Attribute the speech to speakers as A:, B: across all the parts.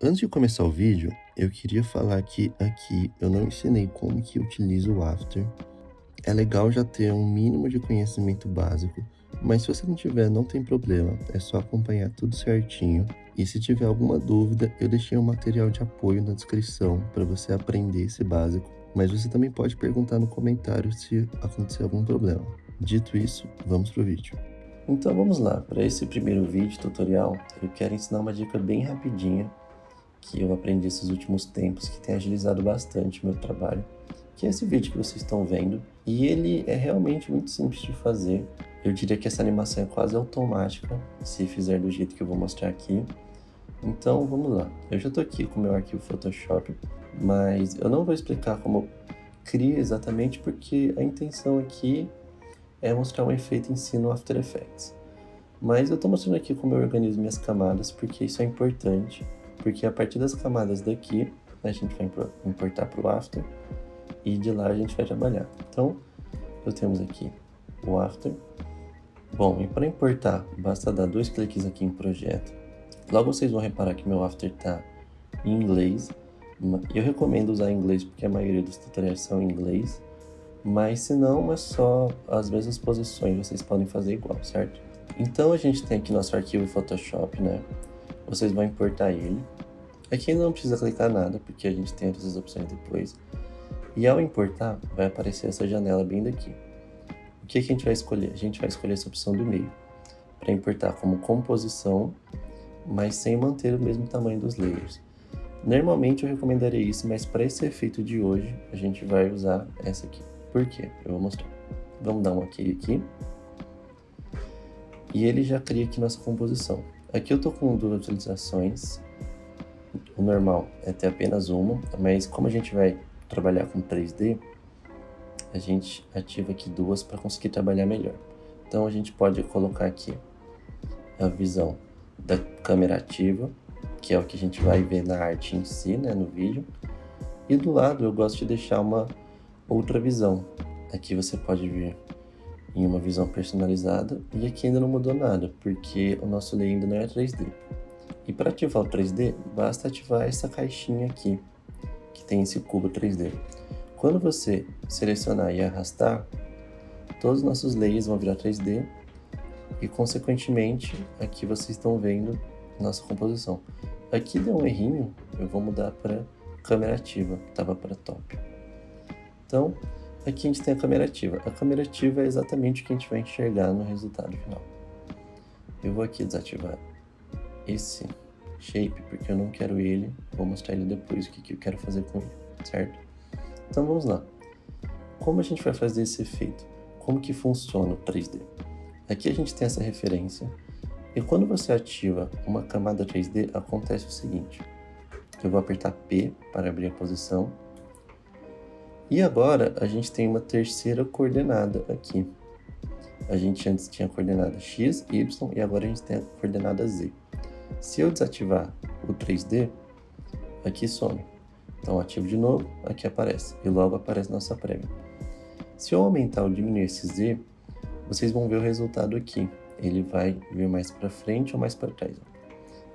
A: Antes de começar o vídeo, eu queria falar que aqui eu não ensinei como que utiliza o After. É legal já ter um mínimo de conhecimento básico, mas se você não tiver, não tem problema, é só acompanhar tudo certinho. E se tiver alguma dúvida, eu deixei um material de apoio na descrição para você aprender esse básico, mas você também pode perguntar no comentário se acontecer algum problema. Dito isso, vamos pro vídeo. Então vamos lá, para esse primeiro vídeo tutorial, eu quero ensinar uma dica bem rapidinha que eu aprendi esses últimos tempos, que tem agilizado bastante o meu trabalho, que é esse vídeo que vocês estão vendo, e ele é realmente muito simples de fazer. Eu diria que essa animação é quase automática, se fizer do jeito que eu vou mostrar aqui. Então vamos lá, eu já estou aqui com o meu arquivo Photoshop, mas eu não vou explicar como eu crio exatamente, porque a intenção aqui é mostrar um efeito em si no After Effects. Mas eu estou mostrando aqui como eu organizo minhas camadas, porque isso é importante, porque a partir das camadas daqui, a gente vai importar para o After, e de lá a gente vai trabalhar. Então, temos aqui o After. Bom, e para importar, basta dar 2 cliques aqui em Projeto. Logo vocês vão reparar que meu After está em inglês. Eu recomendo usar em inglês porque a maioria dos tutoriais são em inglês, mas se não, é só as mesmas posições, vocês podem fazer igual, certo? Então a gente tem aqui nosso arquivo Photoshop, né? Vocês vão importar ele. Aqui ainda não precisa clicar nada, porque a gente tem essas opções depois. E ao importar, vai aparecer essa janela bem daqui. O que a gente vai escolher? A gente vai escolher essa opção do meio, para importar como composição, mas sem manter o mesmo tamanho dos layers. Normalmente eu recomendaria isso, mas para esse efeito de hoje, a gente vai usar essa aqui. Por quê? Eu vou mostrar. Vamos dar um OK aqui. E ele já cria aqui nossa composição. Aqui eu estou com 2 utilizações. O normal é ter apenas uma, mas como a gente vai trabalhar com 3D, a gente ativa aqui 2 para conseguir trabalhar melhor. Então a gente pode colocar aqui a visão da câmera ativa, que é o que a gente vai ver na arte em si, né, no vídeo. E do lado eu gosto de deixar uma outra visão. Aqui você pode ver em uma visão personalizada, e aqui ainda não mudou nada, porque o nosso layer ainda não é 3D. E para ativar o 3D, basta ativar essa caixinha aqui, que tem esse cubo 3D. Quando você selecionar e arrastar, todos os nossos layers vão virar 3D, e consequentemente, aqui vocês estão vendo nossa composição. Aqui deu um errinho, eu vou mudar para câmera ativa, estava para top. Então, aqui a gente tem a câmera ativa. A câmera ativa é exatamente o que a gente vai enxergar no resultado final. Eu vou aqui desativar esse shape, porque eu não quero ele. Vou mostrar ele depois, o que eu quero fazer com ele, certo? Então vamos lá. Como a gente vai fazer esse efeito? Como que funciona o 3D? Aqui a gente tem essa referência, e quando você ativa uma camada 3D, acontece o seguinte. Eu vou apertar P para abrir a posição. E agora a gente tem uma terceira coordenada aqui. A gente antes tinha a coordenada X, Y e agora a gente tem a coordenada Z. Se eu desativar o 3D, aqui some. Então ativo de novo, aqui aparece. E logo aparece nossa prévia. Se eu aumentar ou diminuir esse Z, vocês vão ver o resultado aqui. Ele vai vir mais para frente ou mais para trás.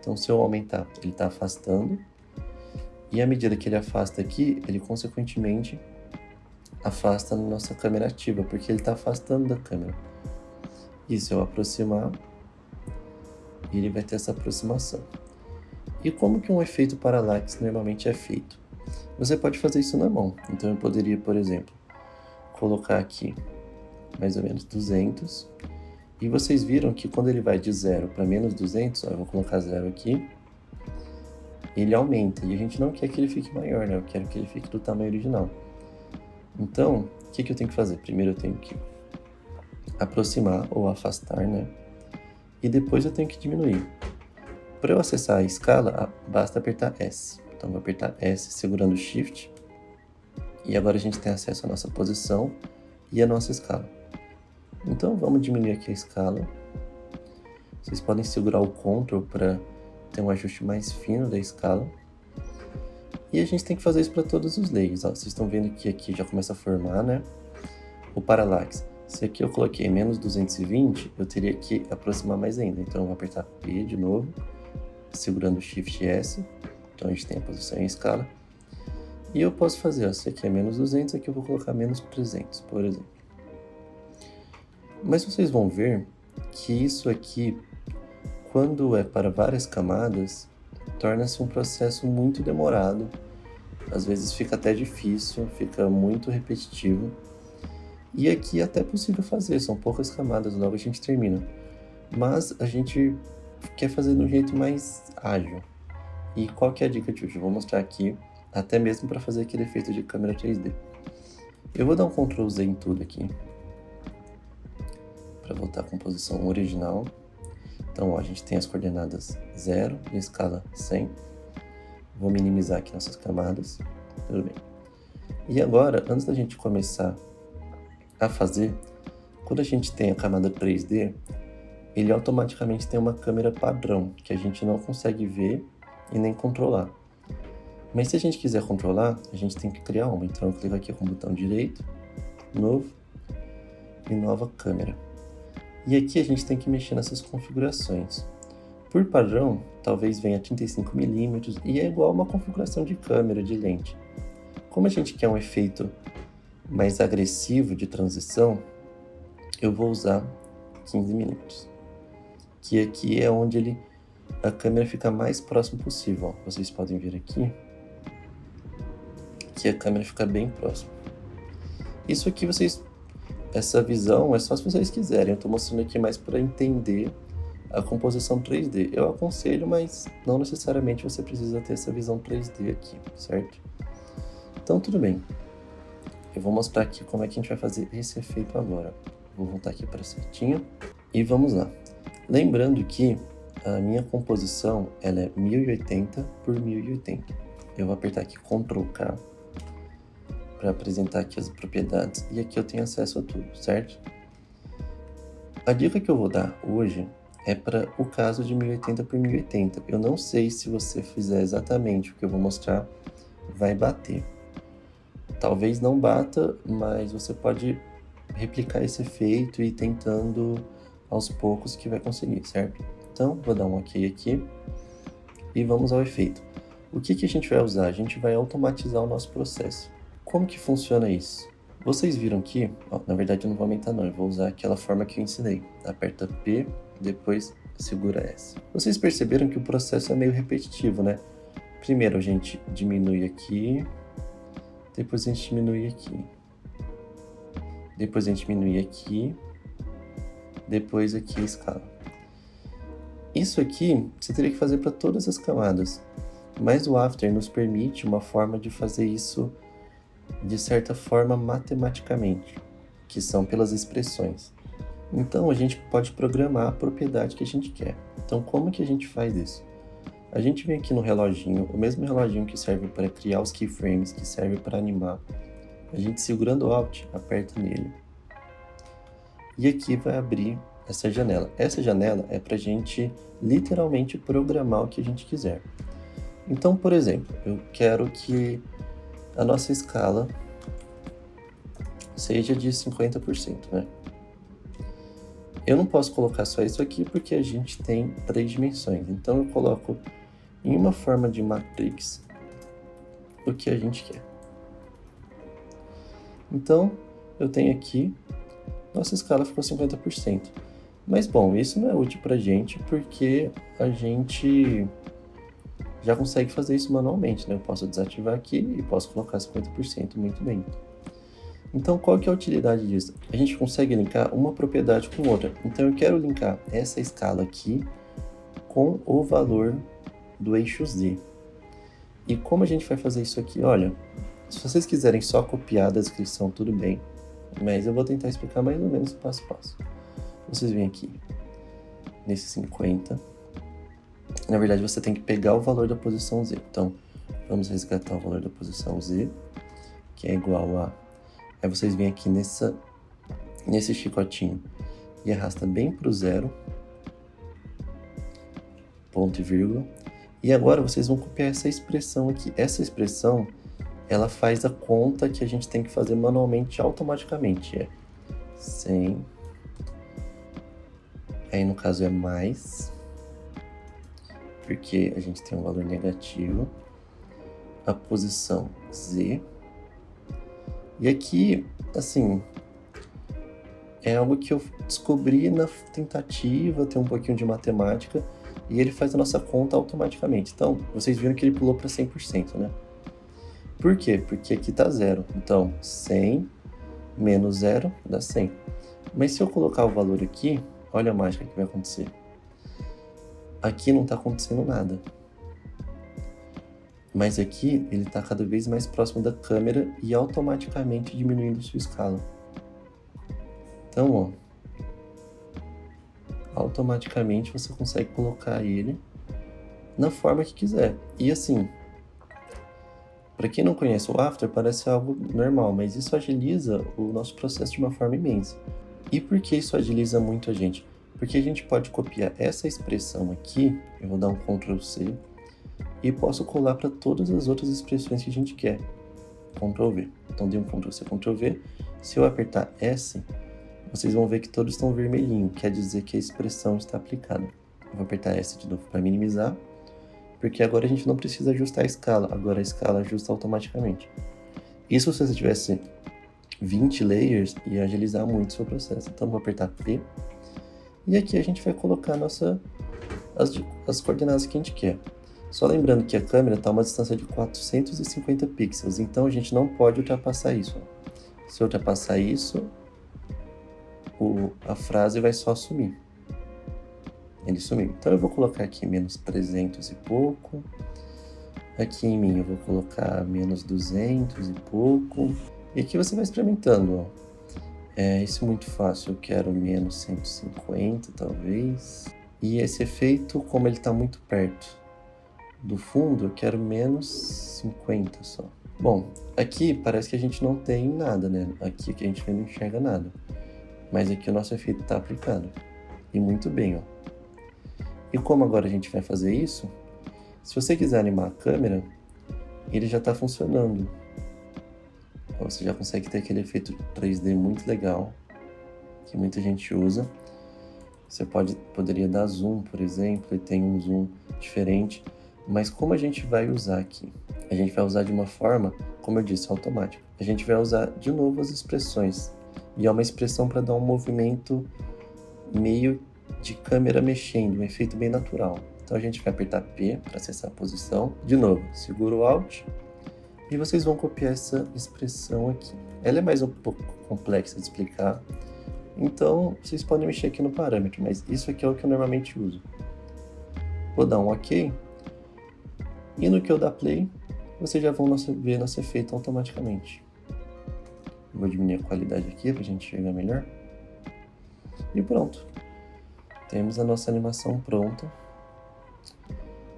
A: Então se eu aumentar, ele está afastando. E à medida que ele afasta aqui, ele consequentemente afasta na nossa câmera ativa, porque ele está afastando da câmera. E se eu aproximar, ele vai ter essa aproximação. E como que um efeito parallax normalmente é feito? Você pode fazer isso na mão. Então eu poderia, por exemplo, colocar aqui mais ou menos 200. E vocês viram que quando ele vai de 0 para menos 200, ó, eu vou colocar 0 aqui, ele aumenta. E a gente não quer que ele fique maior, né? Eu quero que ele fique do tamanho original. Então, o que eu tenho que fazer? Primeiro eu tenho que aproximar ou afastar, né? E depois eu tenho que diminuir. Para eu acessar a escala, basta apertar S. Então vou apertar S segurando o Shift. E agora a gente tem acesso à nossa posição e à nossa escala. Então vamos diminuir aqui a escala. Vocês podem segurar o Ctrl para ter um ajuste mais fino da escala. E a gente tem que fazer isso para todos os layers. Ó. Vocês estão vendo que aqui já começa a formar, né? O parallax. Se aqui eu coloquei menos 220, eu teria que aproximar mais ainda. Então eu vou apertar P de novo, segurando o Shift S. Então a gente tem a posição em escala. E eu posso fazer, ó, se aqui é menos 200, aqui eu vou colocar menos 300, por exemplo. Mas vocês vão ver que isso aqui, quando é para várias camadas, torna-se um processo muito demorado. Às vezes fica até difícil, fica muito repetitivo. E aqui é até possível fazer, são poucas camadas, logo a gente termina. Mas a gente quer fazer de um jeito mais ágil. E qual que é a dica de hoje? Eu vou mostrar aqui, até mesmo para fazer aquele efeito de câmera 3D. Eu vou dar um Ctrl Z em tudo aqui, para voltar à composição original. Então, ó, a gente tem as coordenadas 0 e a escala 100. Vou minimizar aqui nossas camadas. Tudo bem. E agora, antes da gente começar a fazer, quando a gente tem a camada 3D, ele automaticamente tem uma câmera padrão, que a gente não consegue ver e nem controlar. Mas se a gente quiser controlar, a gente tem que criar uma. Então eu clico aqui com o botão direito, novo e nova câmera. E aqui a gente tem que mexer nessas configurações. Por padrão, talvez venha 35mm e é igual a uma configuração de câmera, de lente. Como a gente quer um efeito mais agressivo de transição, eu vou usar 15mm. Que aqui é onde a câmera fica mais próximo possível. Ó. Vocês podem ver aqui que a câmera fica bem próxima. Isso aqui essa visão é só se vocês quiserem. Eu estou mostrando aqui mais para entender a composição 3D. Eu aconselho, mas não necessariamente você precisa ter essa visão 3D aqui, certo? Então tudo bem. Eu vou mostrar aqui como é que a gente vai fazer esse efeito agora. Vou voltar aqui para a setinha e vamos lá. Lembrando que a minha composição ela é 1080 por 1080. Eu vou apertar aqui Ctrl K para apresentar aqui as propriedades e aqui eu tenho acesso a tudo, certo? A dica que eu vou dar hoje é para o caso de 1080 por 1080. Eu não sei se você fizer exatamente o que eu vou mostrar, vai bater. Talvez não bata, mas você pode replicar esse efeito e ir tentando aos poucos que vai conseguir, certo? Então, vou dar um OK aqui e vamos ao efeito. O que a gente vai usar? A gente vai automatizar o nosso processo. Como que funciona isso? Vocês viram que, ó, na verdade eu não vou aumentar não, eu vou usar aquela forma que eu ensinei. Aperta P, depois segura S. Vocês perceberam que o processo é meio repetitivo, né? Primeiro a gente diminui aqui, depois a gente diminui aqui. Depois a gente diminui aqui, depois aqui a escala. Isso aqui você teria que fazer para todas as camadas, mas o After nos permite uma forma de fazer isso de certa forma matematicamente, que são pelas expressões. Então a gente pode programar a propriedade que a gente quer. Então como que a gente faz isso? A gente vem aqui no reloginho, o mesmo reloginho que serve para criar os keyframes, que serve para animar. A gente segurando o Alt, aperta nele. E aqui vai abrir essa janela. Essa janela é para a gente literalmente programar o que a gente quiser. Então, por exemplo, eu quero que a nossa escala seja de 50%, né? Eu não posso colocar só isso aqui porque a gente tem 3 dimensões. Então eu coloco em uma forma de matrix o que a gente quer. Então eu tenho aqui, nossa escala ficou 50%. Mas bom, isso não é útil pra gente porque a gente já consegue fazer isso manualmente, né? Eu posso desativar aqui e posso colocar 50% muito bem. Então, qual que é a utilidade disso? A gente consegue linkar uma propriedade com outra. Então, eu quero linkar essa escala aqui com o valor do eixo Z. E como a gente vai fazer isso aqui? Olha, se vocês quiserem só copiar da descrição, tudo bem. Mas eu vou tentar explicar mais ou menos passo a passo. Vocês vêm aqui, nesse 50. Na verdade, você tem que pegar o valor da posição Z. Então, vamos resgatar o valor da posição Z, que é igual a... Aí vocês vêm aqui nesse chicotinho e arrasta bem para o 0, ponto e vírgula. E agora vocês vão copiar essa expressão aqui. Essa expressão, ela faz a conta que a gente tem que fazer manualmente, automaticamente. É 100. Aí no caso é mais porque a gente tem um valor negativo, a posição Z. E aqui, assim, é algo que eu descobri na tentativa, tem um pouquinho de matemática, e ele faz a nossa conta automaticamente. Então, vocês viram que ele pulou para 100%, né? Por quê? Porque aqui tá 0. Então, 100 menos 0 dá 100. Mas se eu colocar o valor aqui, olha a mágica que vai acontecer. Aqui não está acontecendo nada. Mas aqui ele está cada vez mais próximo da câmera e automaticamente diminuindo sua escala. Então, ó, automaticamente você consegue colocar ele na forma que quiser. E assim, para quem não conhece o After, parece algo normal, mas isso agiliza o nosso processo de uma forma imensa. E por que isso agiliza muito a gente? Porque a gente pode copiar essa expressão aqui, eu vou dar um Ctrl C, e posso colar para todas as outras expressões que a gente quer. Ctrl V. Então dei um Ctrl C, Ctrl V. Se eu apertar S, vocês vão ver que todos estão vermelhinho, quer dizer que a expressão está aplicada. Eu vou apertar S de novo para minimizar, porque agora a gente não precisa ajustar a escala, agora a escala ajusta automaticamente. Isso se você tivesse 20 layers, ia agilizar muito o seu processo. Então vou apertar P, e aqui a gente vai colocar as coordenadas que a gente quer. Só lembrando que a câmera está a uma distância de 450 pixels, então a gente não pode ultrapassar isso. Se eu ultrapassar isso, a frase vai só sumir. Ele sumiu. Então eu vou colocar aqui menos 300 e pouco. Aqui em mim eu vou colocar menos 200 e pouco. E aqui você vai experimentando, ó. Isso é muito fácil, eu quero menos 150 talvez. E esse efeito, como ele está muito perto do fundo, eu quero menos 50 só. Bom, aqui parece que a gente não tem nada, né? Aqui que a gente não enxerga nada. Mas aqui o nosso efeito está aplicado. E muito bem, ó. E como agora a gente vai fazer isso, se você quiser animar a câmera, ele já está funcionando. Você já consegue ter aquele efeito 3D muito legal, que muita gente usa. Você poderia dar zoom, por exemplo, e tem um zoom diferente. Mas como a gente vai usar aqui? A gente vai usar de uma forma, como eu disse, automática. A gente vai usar de novo as expressões. E é uma expressão para dar um movimento meio de câmera mexendo, um efeito bem natural. Então a gente vai apertar P para acessar a posição. De novo, segura o Alt. E vocês vão copiar essa expressão aqui. Ela é mais um pouco complexa de explicar. Então vocês podem mexer aqui no parâmetro, mas isso aqui é o que eu normalmente uso. Vou dar um OK. E no que eu dar play, vocês já vão ver nosso efeito automaticamente. Vou diminuir a qualidade aqui para a gente enxergar melhor. E pronto. Temos a nossa animação pronta.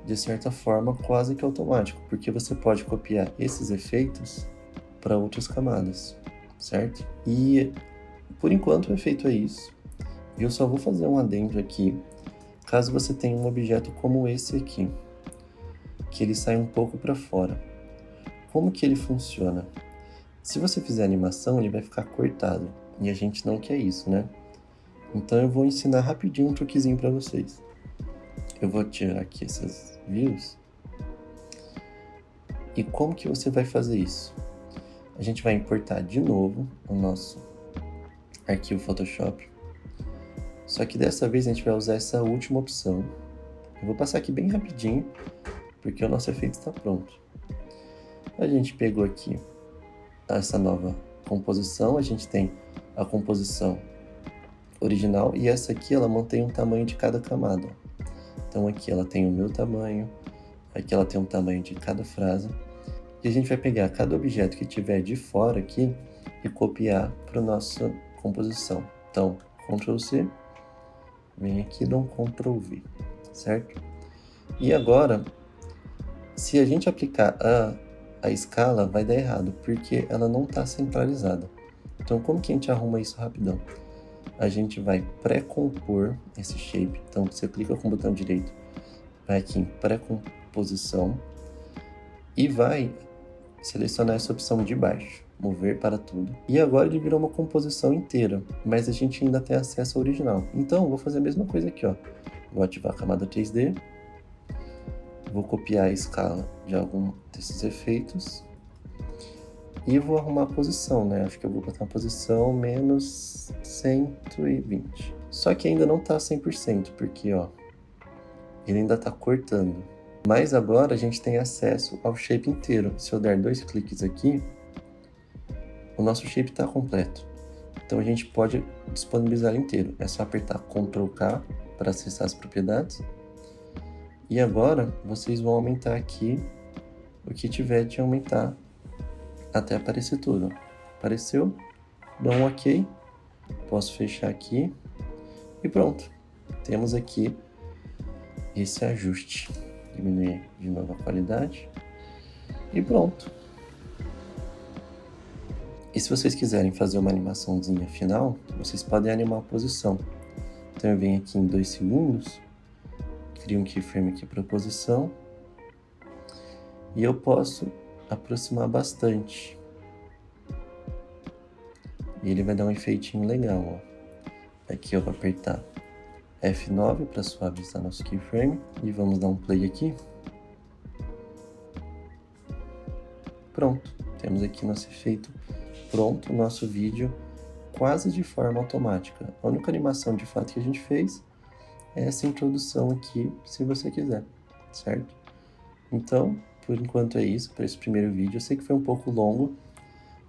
A: De certa forma, quase que automático, porque você pode copiar esses efeitos para outras camadas, certo? E por enquanto o efeito é isso. Eu só vou fazer um adendo aqui, caso você tenha um objeto como esse aqui, que ele sai um pouco para fora. Como que ele funciona? Se você fizer animação, ele vai ficar cortado, e a gente não quer isso, né? Então eu vou ensinar rapidinho um truquezinho para vocês. Eu vou tirar aqui essas views. E como que você vai fazer isso? A gente vai importar de novo o nosso arquivo Photoshop. Só que dessa vez a gente vai usar essa última opção. Eu vou passar aqui bem rapidinho, porque o nosso efeito está pronto. A gente pegou aqui essa nova composição. A gente tem a composição original e essa aqui ela mantém um tamanho de cada camada. Então aqui ela tem o meu tamanho, aqui ela tem um tamanho de cada frase. E a gente vai pegar cada objeto que tiver de fora aqui e copiar para a nossa composição. Então, Ctrl C, vem aqui e dá um Ctrl V, certo? E agora, se a gente aplicar a escala, vai dar errado, porque ela não está centralizada. Então, como que a gente arruma isso rapidão? A gente vai pré-compor esse shape. Então, você clica com o botão direito, vai aqui em pré-composição e vai selecionar essa opção de baixo, mover para tudo. E agora ele virou uma composição inteira, mas a gente ainda tem acesso ao original. Então, eu vou fazer a mesma coisa aqui, ó. Vou ativar a camada 3D vou copiar a escala de algum desses efeitos e vou arrumar a posição, né? Acho que eu vou botar a posição menos 120. Só que ainda não tá 100%, porque, ó, ele ainda tá cortando. Mas agora a gente tem acesso ao shape inteiro. Se eu der 2 cliques aqui, o nosso shape está completo. Então a gente pode disponibilizar ele inteiro. É só apertar Ctrl K para acessar as propriedades. E agora vocês vão aumentar aqui o que tiver de aumentar até aparecer tudo. Apareceu, dá um OK, posso fechar aqui e pronto. Temos aqui esse ajuste. Diminuir de novo a qualidade e pronto. E se vocês quiserem fazer uma animaçãozinha final, vocês podem animar a posição. Então eu venho aqui em 2 segundos, crio um keyframe aqui para a posição e eu posso aproximar bastante. E ele vai dar um efeitinho legal, ó. Aqui eu vou apertar F9 para suavizar nosso keyframe e vamos dar um play aqui. Pronto, temos aqui nosso efeito pronto, nosso vídeo quase de forma automática. A única animação de fato que a gente fez é essa introdução aqui, se você quiser, certo? Então, por enquanto é isso para esse primeiro vídeo. Eu sei que foi um pouco longo,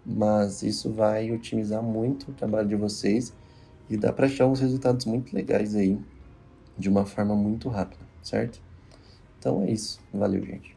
A: mas isso vai otimizar muito o trabalho de vocês e dá para achar uns resultados muito legais aí, de uma forma muito rápida, certo? Então é isso. Valeu, gente.